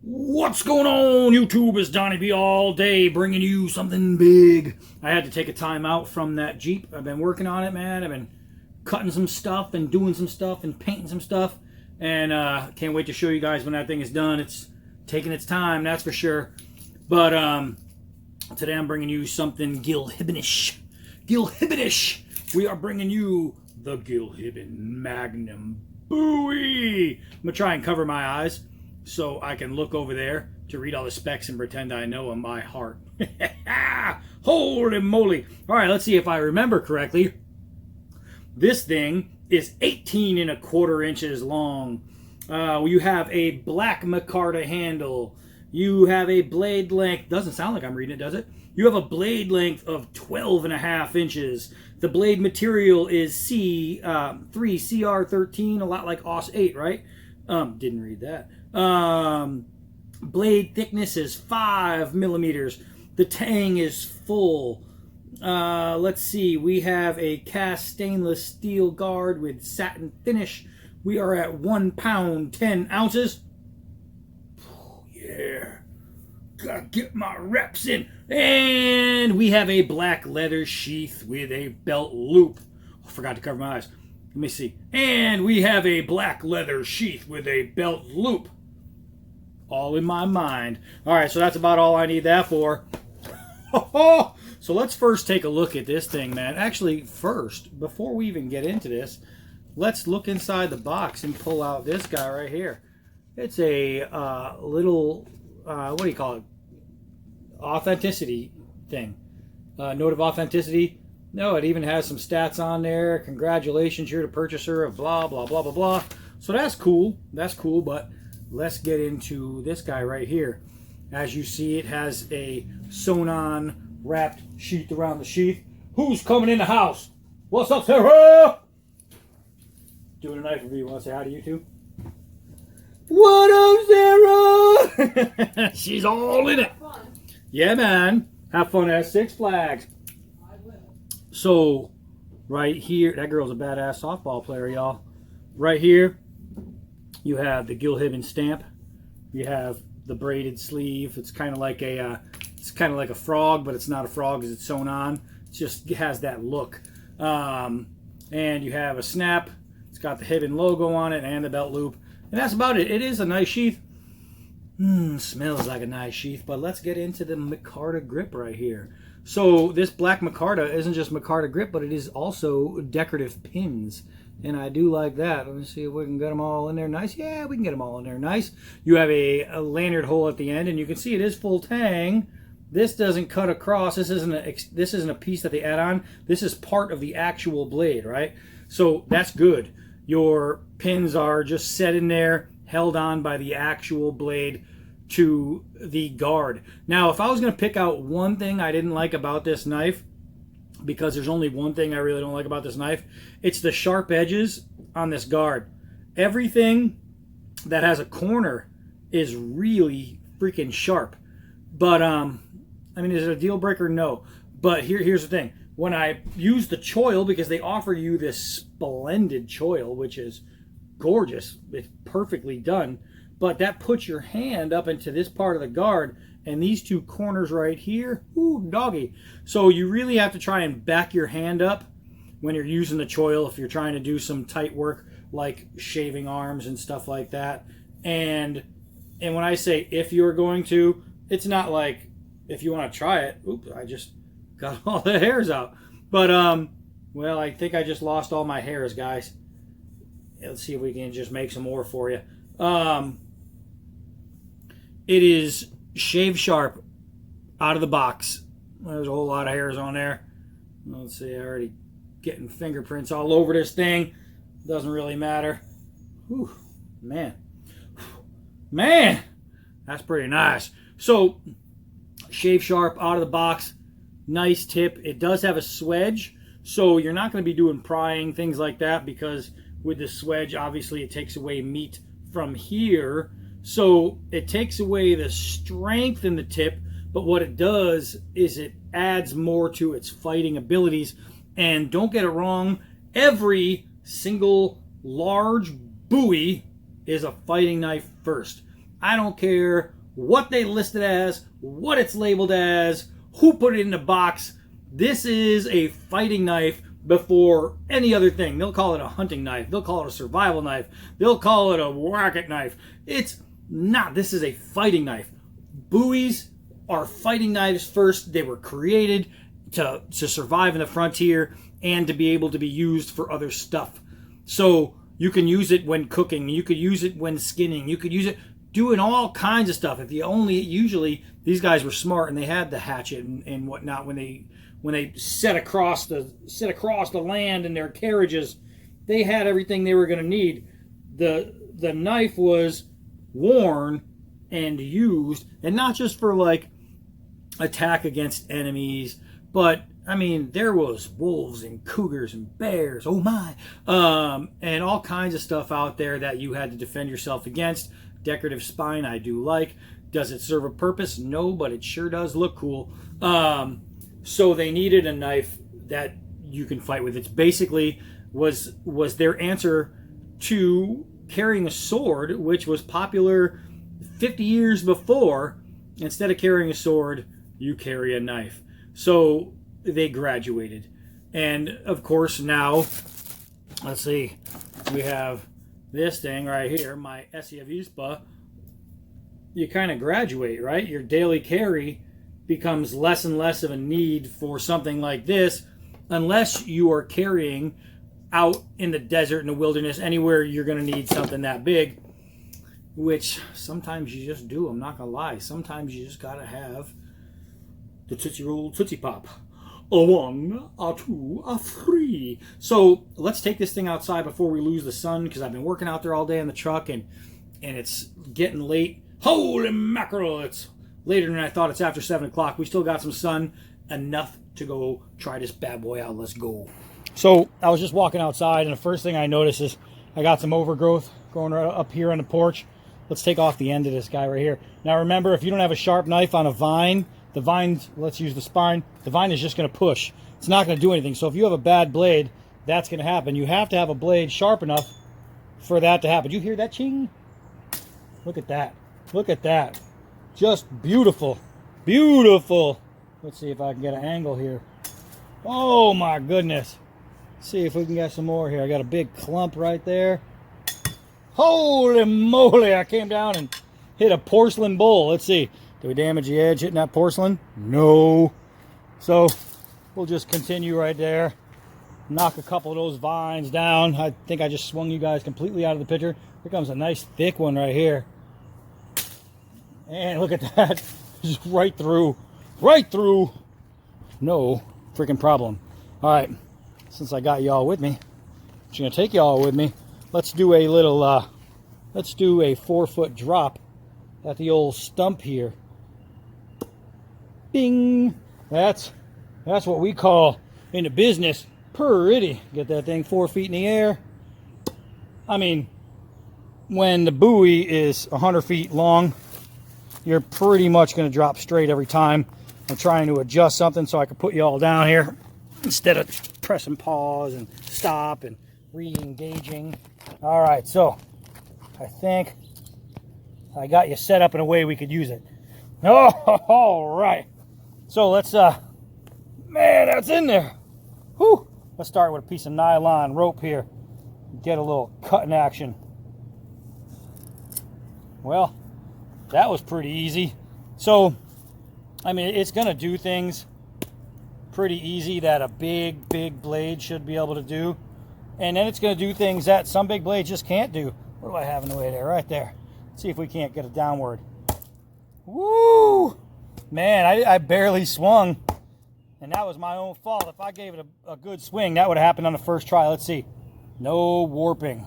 What's going on, YouTube? It's Donnie B all day bringing you something big. I had to take a time out from that Jeep. I've been working on it, man. I've been cutting some stuff and doing some stuff and painting some stuff. And can't wait to show you guys when that thing is done. It's taking its time, that's for sure. But today I'm bringing you something Gil Hibbenish. Gil Hibbenish. We are bringing you the Gil Hibben Magnum Bowie. I'm going to try and cover my eyes so I can look over there to read all the specs and pretend I know them by heart. Holy moly. All right, let's see if I remember correctly. This thing is 18¼ inches long. You have a black micarta handle. You have a blade length. Doesn't sound like I'm reading it, does it? You have a blade length of 12½ inches. The blade material is C3CR13, a lot like AUS 8, right? Didn't read that. Blade thickness is 5 millimeters. The tang is full. Let's see. We have a cast stainless steel guard with satin finish. We are at 1 pound 10 ounces. Oh, yeah. Gotta get my reps in. And we have a black leather sheath with a belt loop. I forgot to cover my eyes. Let me see. And we have a black leather sheath with a belt loop. All in my mind. All right, so that's about all I need that for. So let's first take a look at this thing, man. Actually, first, before we even get into this, let's look inside the box and pull out this guy right here. It's a little, what do you call it? Authenticity thing. Note of authenticity. No, it even has some stats on there. Congratulations, you're the purchaser of blah, blah, blah, blah, blah. So that's cool. That's cool, but let's get into this guy right here. As you see, it has a sewn-on wrapped sheath around the sheath. Who's coming in the house? What's up, Sarah? Doing a knife review. Want to say hi to you two? What up, Sarah? She's all in it. Yeah, man. Have fun at Six Flags. So, right here, that girl's a badass softball player, y'all. Right here, you have the Gil Hibben stamp. You have the braided sleeve. It's kind of like a, frog, but it's not a frog because it's sewn on. It has that look. And you have a snap. It's got the Hibben logo on it and the belt loop, and that's about it. It is a nice sheath. Smells like a nice sheath. But let's get into the micarta grip right here. So this black micarta isn't just micarta grip, but it is also decorative pins. And I do like that. Let me see if we can get them all in there nice. Yeah, we can get them all in there nice. You have a lanyard hole at the end, and you can see it is full tang. This doesn't cut across. This isn't a piece that they add on. This is part of the actual blade, right? So that's good. Your pins are just set in there, held on by the actual blade to the guard. Now, if I was going to pick out one thing I didn't like about this knife, because there's only one thing I really don't like about this knife, it's the sharp edges on this guard. Everything that has a corner is really freaking sharp. But, I mean, is it a deal breaker? No. But here's the thing. When I use the choil, because they offer you this splendid choil, which is gorgeous, it's perfectly done, but that puts your hand up into this part of the guard, and these two corners right here, ooh, doggy. So you really have to try and back your hand up when you're using the choil if you're trying to do some tight work like shaving arms and stuff like that. And when I say if you're going to, it's not like if you want to try it. Oops, I just got all the hairs out. But, well, I think I just lost all my hairs, guys. Let's see if we can just make some more for you. It is shave sharp out of the box. There's a whole lot of hairs on there. Let's see, I already getting fingerprints all over this thing. Doesn't really matter. Whew, man. Man, that's pretty nice. So, shave sharp out of the box. Nice tip. It does have a swedge, so you're not going to be doing prying, things like that, because with the swedge, obviously it takes away meat from here. So it takes away the strength in the tip, but what it does is it adds more to its fighting abilities. And don't get it wrong, every single large Bowie is a fighting knife first. I don't care what they list it as, what it's labeled as, who put it in the box. This is a fighting knife before any other thing. They'll call it a hunting knife. They'll call it a survival knife. They'll call it a racket knife. It's not. This is a fighting knife. Bowies are fighting knives first. They were created to survive in the frontier and to be able to be used for other stuff. So you can use it when cooking. You could use it when skinning. You could use it doing all kinds of stuff. If you only, usually these guys were smart and they had the hatchet and whatnot when they set across the land in their carriages. They had everything they were going to need. The knife was worn and used, and not just for like attack against enemies, but I mean, there was wolves and cougars and bears, oh my, and all kinds of stuff out there that you had to defend yourself against. Decorative spine, I do like. Does it serve a purpose? No, but it sure does look cool. So they needed a knife that you can fight with. It's basically was their answer to carrying a sword, which was popular 50 years before. Instead of carrying a sword, you carry a knife. So they graduated. And of course now, let's see, we have this thing right here, my Essie Avispa. You kind of graduate, right? Your daily carry becomes less and less of a need for something like this, unless you are carrying out in the desert, in the wilderness, anywhere you're going to need something that big, which sometimes you just do. I'm not going to lie. Sometimes you just got to have the Tootsie Roll Tootsie Pop. A 1, a 2, a 3. So let's take this thing outside before we lose the sun, because I've been working out there all day in the truck, and it's getting late. Holy mackerel, it's later than I thought. It's after 7 o'clock. We still got some sun, enough to go try this bad boy out. Let's go. So I was just walking outside, and the first thing I noticed is I got some overgrowth growing right up here on the porch. Let's take off the end of this guy right here. Now remember, if you don't have a sharp knife on a vine, the vine, let's use the spine, the vine is just going to push. It's not going to do anything. So if you have a bad blade, that's going to happen. You have to have a blade sharp enough for that to happen. You hear that ching? Look at that. Look at that. Just beautiful. Beautiful. Let's see if I can get an angle here. Oh my goodness. Let's see if we can get some more here. I got a big clump right there. Holy moly. I came down and hit a porcelain bowl. Let's see. Did we damage the edge hitting that porcelain? No. So we'll just continue right there. Knock a couple of those vines down. I think I just swung you guys completely out of the picture. Here comes a nice thick one right here. And look at that. Just right through. Right through. No freaking problem. All right. Since I got y'all with me, I'm just going to take y'all with me. Let's do a little, let's do a 4-foot drop at the old stump here. Bing. That's what we call in the business pretty. Get that thing 4 feet in the air. I mean, when the Bowie is 100 feet long, you're pretty much going to drop straight every time. I'm trying to adjust something so I can put you all down here instead of pressing pause and stop and re-engaging. All right, so I think I got you set up in a way we could use it. Oh, all right. So let's, man, that's in there. Whew. Let's start with a piece of nylon rope here. Get a little cutting action. Well, that was pretty easy. So, I mean, it's going to do things pretty easy that a big blade should be able to do. And then it's going to do things that some big blades just can't do. What do I have in the way there? Right there. Let's see if we can't get it downward. Woo! Man, I barely swung. And that was my own fault. If I gave it a good swing, that would have happened on the first try. Let's see. No warping.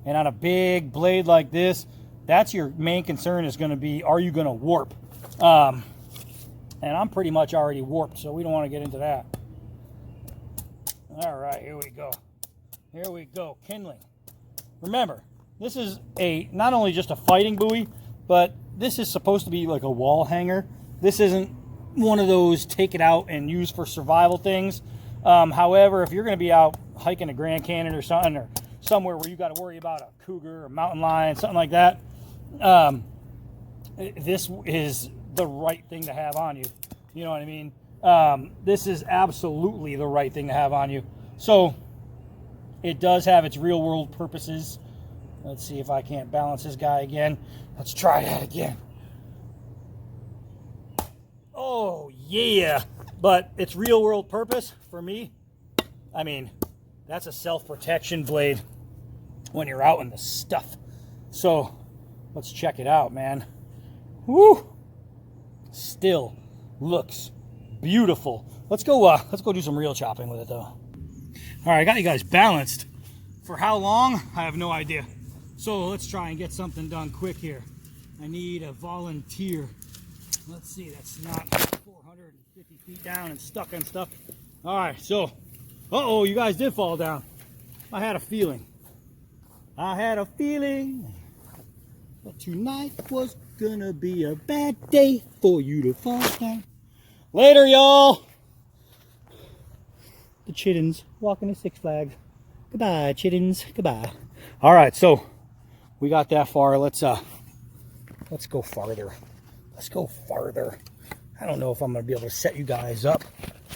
And on a big blade like this, that's your main concern is going to be, are you going to warp? And I'm pretty much already warped, so we don't want to get into that. All right, here we go. Here we go, kindling. Remember, this is not only just a fighting buoy, but this is supposed to be like a wall hanger. This isn't one of those take it out and use for survival things. However, if you're going to be out hiking the Grand Canyon or something, or somewhere where you got to worry about a cougar or mountain lion, something like that, this is the right thing to have on you. You know what I mean? This is absolutely the right thing to have on you. So it does have its real world purposes. Let's see if I can't balance this guy again. Let's try that again. Oh, yeah. But its real world purpose for me, I mean, that's a self-protection blade when you're out in the stuff. So let's check it out, man. Woo! Still looks beautiful. Let's go do some real chopping with it, though. All right, I got you guys balanced. For how long? I have no idea. So let's try and get something done quick here. I need a volunteer. Let's see, that's not 450 feet down and stuck and stuff. All right, so, uh-oh, you guys did fall down. I had a feeling. I had a feeling that tonight was gonna be a bad day for you to fall down. Later, y'all. The chittens walking to Six Flags. Goodbye, chittens. Goodbye. All right, so we got that far. Let's go farther. Let's go farther. I don't know if I'm gonna be able to set you guys up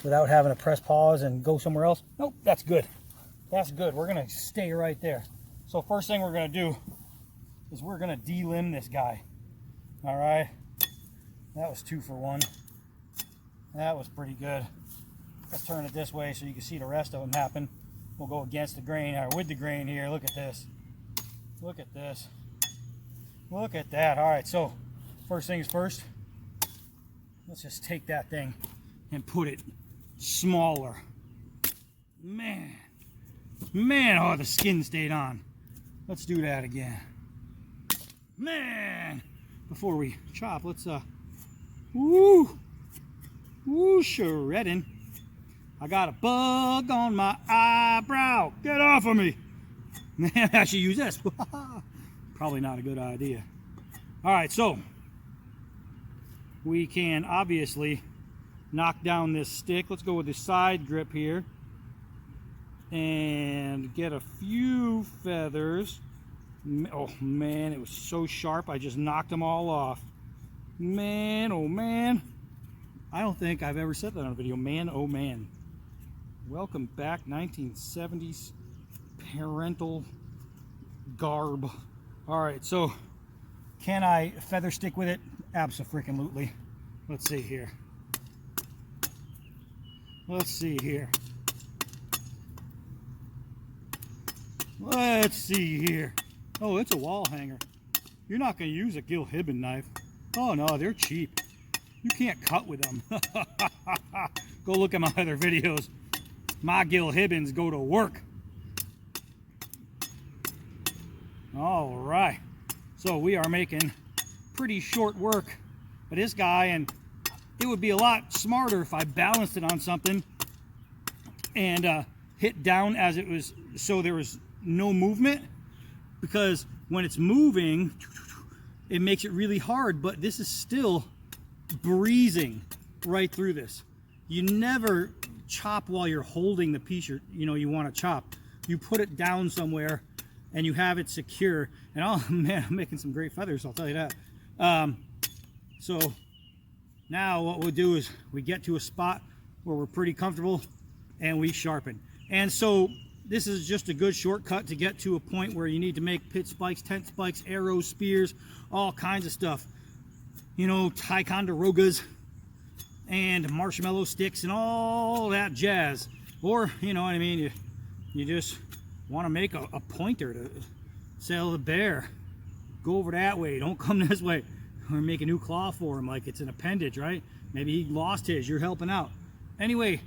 without having to press pause and go somewhere else. Nope, that's good. That's good. We're gonna stay right there. So first thing we're gonna do is we're gonna delimb this guy. All right. That was 2 for 1. That was pretty good. Let's turn it this way so you can see the rest of them happen. We'll go against the grain or with the grain here. Look at this. Look at this. Look at that. All right, so first things first, let's just take that thing and put it smaller. Man, oh, the skin stayed on. Let's do that again. Man, before we chop, let's, shredding. I got a bug on my eyebrow. Get off of me. Man, I should use this. Probably not a good idea. All right, so we can obviously knock down this stick. Let's go with the side grip here and get a few feathers. Oh man, it was so sharp. I just knocked them all off. Man, oh man. I don't think I've ever said that on a video. Man, oh man. Welcome back, 1970s parental garb. All right, so can I feather stick with it? Abso-freaking-lutely. Let's see here. Let's see here. Let's see here. Oh, it's a wall hanger. You're not going to use a Gil Hibben knife. Oh no, they're cheap. You can't cut with them. Go look at my other videos. My Gil Hibbens go to work. All right. So we are making pretty short work of this guy, and it would be a lot smarter if I balanced it on something and hit down as it was, so there was no movement, because when it's moving, it makes it really hard, but this is still breezing right through this. You never chop while you're holding the piece you want to chop. You put it down somewhere and you have it secure. And oh man, I'm making some great feathers, I'll tell you that. So now what we'll do is we get to a spot where we're pretty comfortable and we sharpen. And so this is just a good shortcut to get to a point where you need to make pit spikes, tent spikes, arrows, spears, all kinds of stuff. You know, Ticonderogas and marshmallow sticks and all that jazz. Or, you know what I mean, you just want to make a pointer to sell the bear. Go over that way, don't come this way. Or make a new claw for him like it's an appendage, right? Maybe he lost his, you're helping out. Anyway,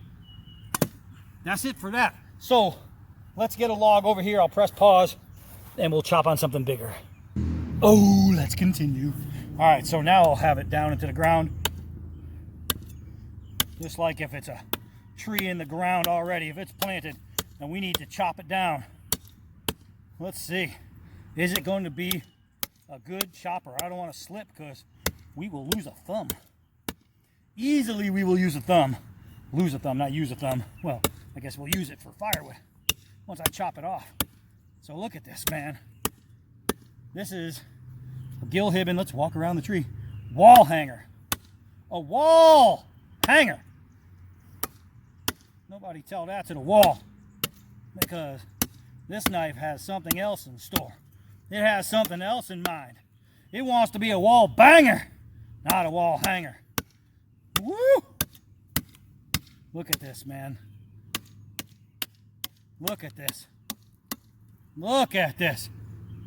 that's it for that. So let's get a log over here. I'll press pause and we'll chop on something bigger. Oh, let's continue. All right, so now I'll have it down into the ground. Just like if it's a tree in the ground already, if it's planted and we need to chop it down. Let's see. Is it going to be a good chopper? I don't want to slip because we will lose a thumb. Easily we will use a thumb. Lose a thumb, not use a thumb. Well, I guess we'll use it for firewood once I chop it off. So look at this, man. This is a Gil Hibben. Let's walk around the tree. wall hanger. A wall hanger. Nobody tell that to the wall, because this knife has something else in store. It has something else in mind. It wants to be a wall banger, not a wall hanger. Woo! Look at this, man. Look at this. Look at this.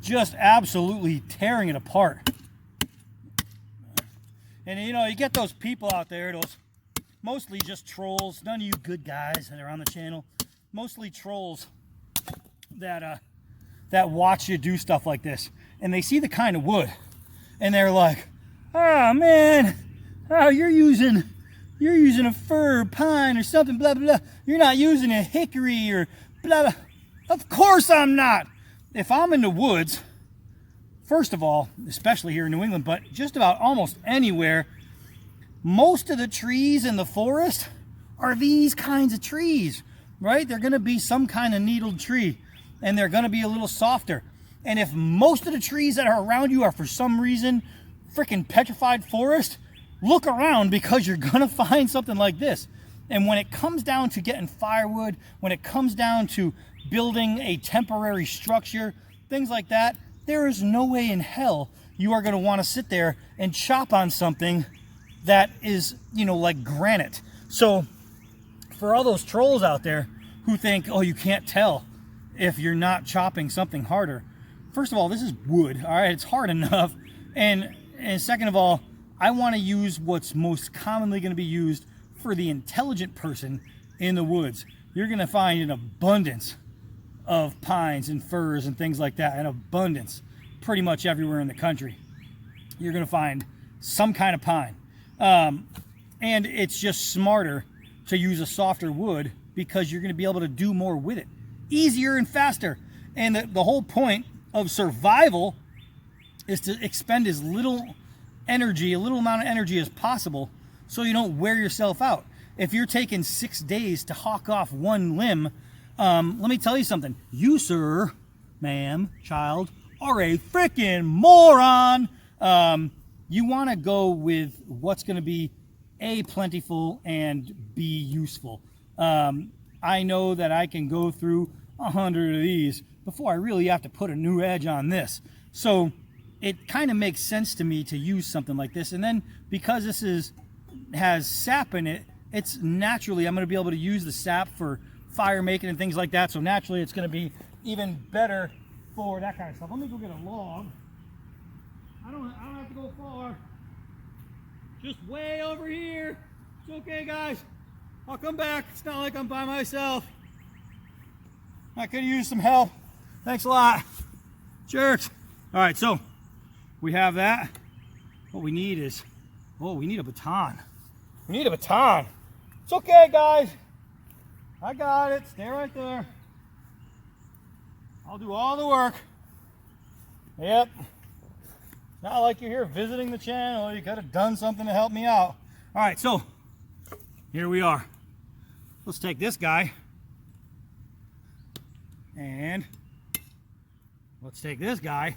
Just absolutely tearing it apart. And you know, you get those people out there, those mostly just trolls, none of you good guys that are on the channel, mostly trolls that watch you do stuff like this, and they see the kind of wood, and they're like, oh man, oh you're using a fir or pine or something, blah blah blah. You're not using a hickory or blah blah. Of course I'm not. If I'm in the woods, first of all, especially here in New England, but just about almost anywhere, most of the trees in the forest are these kinds of trees, right? They're going to be some kind of needled tree, and they're going to be a little softer. And if most of the trees that are around you are for some reason freaking petrified forest, look around, because you're going to find something like this. And when it comes down to getting firewood, when it comes down to building a temporary structure, things like that, there is no way in hell you are going to want to sit there and chop on something that is, you know, like granite. So for all those trolls out there who think, oh, you can't tell if you're not chopping something harder, first of all, this is wood, all right? It's hard enough. And second of all, I want to use what's most commonly going to be used for the intelligent person in the woods. You're going to find an abundance of pines and firs and things like that, an abundance pretty much everywhere in the country. You're going to find some kind of pine. And it's just smarter to use a softer wood, because you're going to be able to do more with it, easier and faster. And the whole point of survival is to expend as little energy, a little amount of energy as possible, so you don't wear yourself out. If you're taking 6 days to hawk off one limb, let me tell you something. You, sir, ma'am, child, are a freaking moron. You want to go with what's going to be A, plentiful, and B, useful. I know that I can go through 100 of these before I really have to put a new edge on this. So it kind of makes sense to me to use something like this. And then because this has sap in it, it's naturally, I'm going to be able to use the sap for fire making and things like that. So naturally it's going to be even better for that kind of stuff. Let me go get a log. I don't have to go far. Just way over here. It's okay, guys. I'll come back. It's not like I'm by myself. I could use some help. Thanks a lot. Jerks. All right, so we have that. What we need is, oh, we need a baton. We need a baton. It's okay, guys. I got it. Stay right there. I'll do all the work. Yep. Not like you're here visiting the channel. You could have done something to help me out. All right, so here we are. Let's take this guy and let's take this guy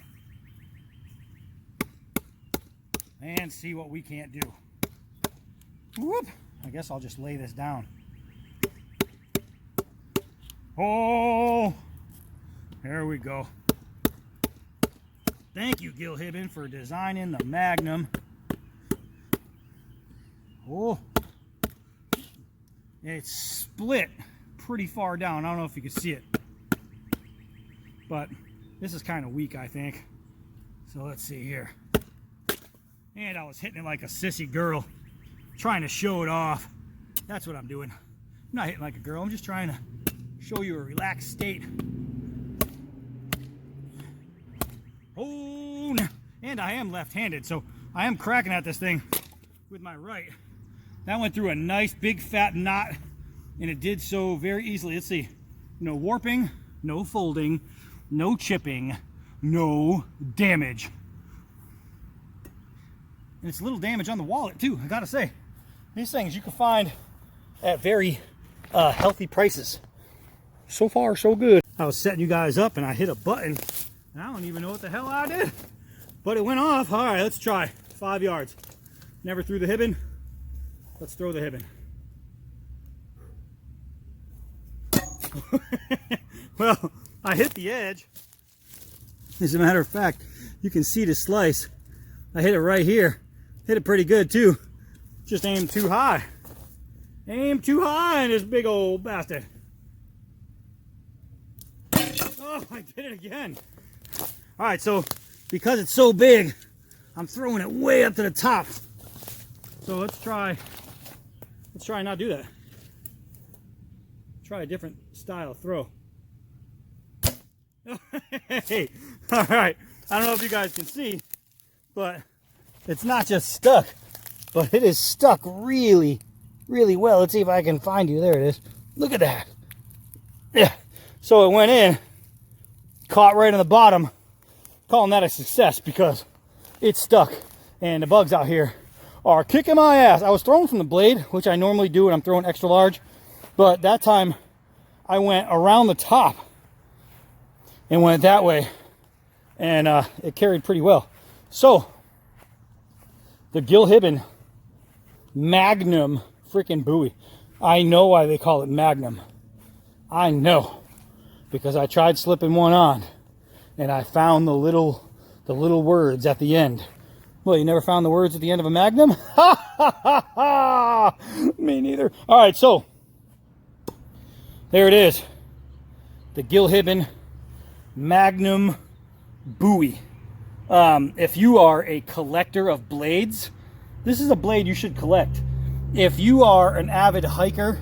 and see what we can't do. Whoop. I guess I'll just lay this down. Oh, there we go. Thank you, Gil Hibben, for designing the Magnum. Oh, it's split pretty far down. I don't know if you can see it, but this is kind of weak, I think. So let's see here. And I was hitting it like a sissy girl, trying to show it off. That's what I'm doing. I'm not hitting like a girl. I'm just trying to show you a relaxed state. Oh, and I am left-handed, so I am cracking at this thing with my right. That went through a nice big fat knot, and it did so very easily. Let's see. No warping, no folding, no chipping, no damage. And it's a little damage on the wallet too, I gotta say. These things you can find at very healthy prices. So far, so good. I was setting you guys up and I hit a button. And I don't even know what the hell I did. But it went off. All right, let's try. 5 yards. Never threw the Hibben. Let's throw the Hibben. Well, I hit the edge. As a matter of fact, you can see the slice. I hit it right here. Hit it pretty good too. Just aimed too high. Aimed too high in this big old bastard. Oh, I did it again. All right, so because it's so big, I'm throwing it way up to the top. So let's try and not do that. Try a different style throw. Hey, all right. I don't know if you guys can see, but it's not just stuck, but it is stuck really, really well. Let's see if I can find you. There it is. Look at that. Yeah. So it went in, caught right on the bottom. Calling that a success because it's stuck, and the bugs out here are kicking my ass. I was throwing from the blade, which I normally do when I'm throwing extra large, but that time I went around the top and went that way, and it carried pretty well. So the Gil Hibben Magnum freaking Bowie. I know why they call it Magnum. I know, because I tried slipping one on and I found the little words at the end. Well, you never found the words at the end of a Magnum? Ha ha ha ha! Me neither. All right, so there it is. The Gil Hibben Magnum Bowie. If you are a collector of blades, this is a blade you should collect. If you are an avid hiker,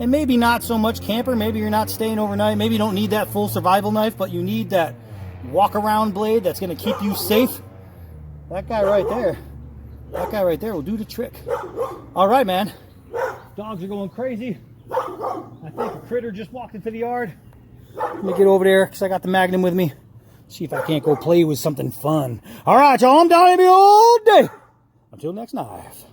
and maybe not so much camper, maybe you're not staying overnight, maybe you don't need that full survival knife, but you need that walk around blade that's going to keep you safe, that guy right there will do the trick. All right, man. Dogs are going crazy. I think a critter just walked into the yard. Let me get over there because I got the Magnum with me. See if I can't go play with something fun. All right, y'all, I'm down here all day. Until next knife.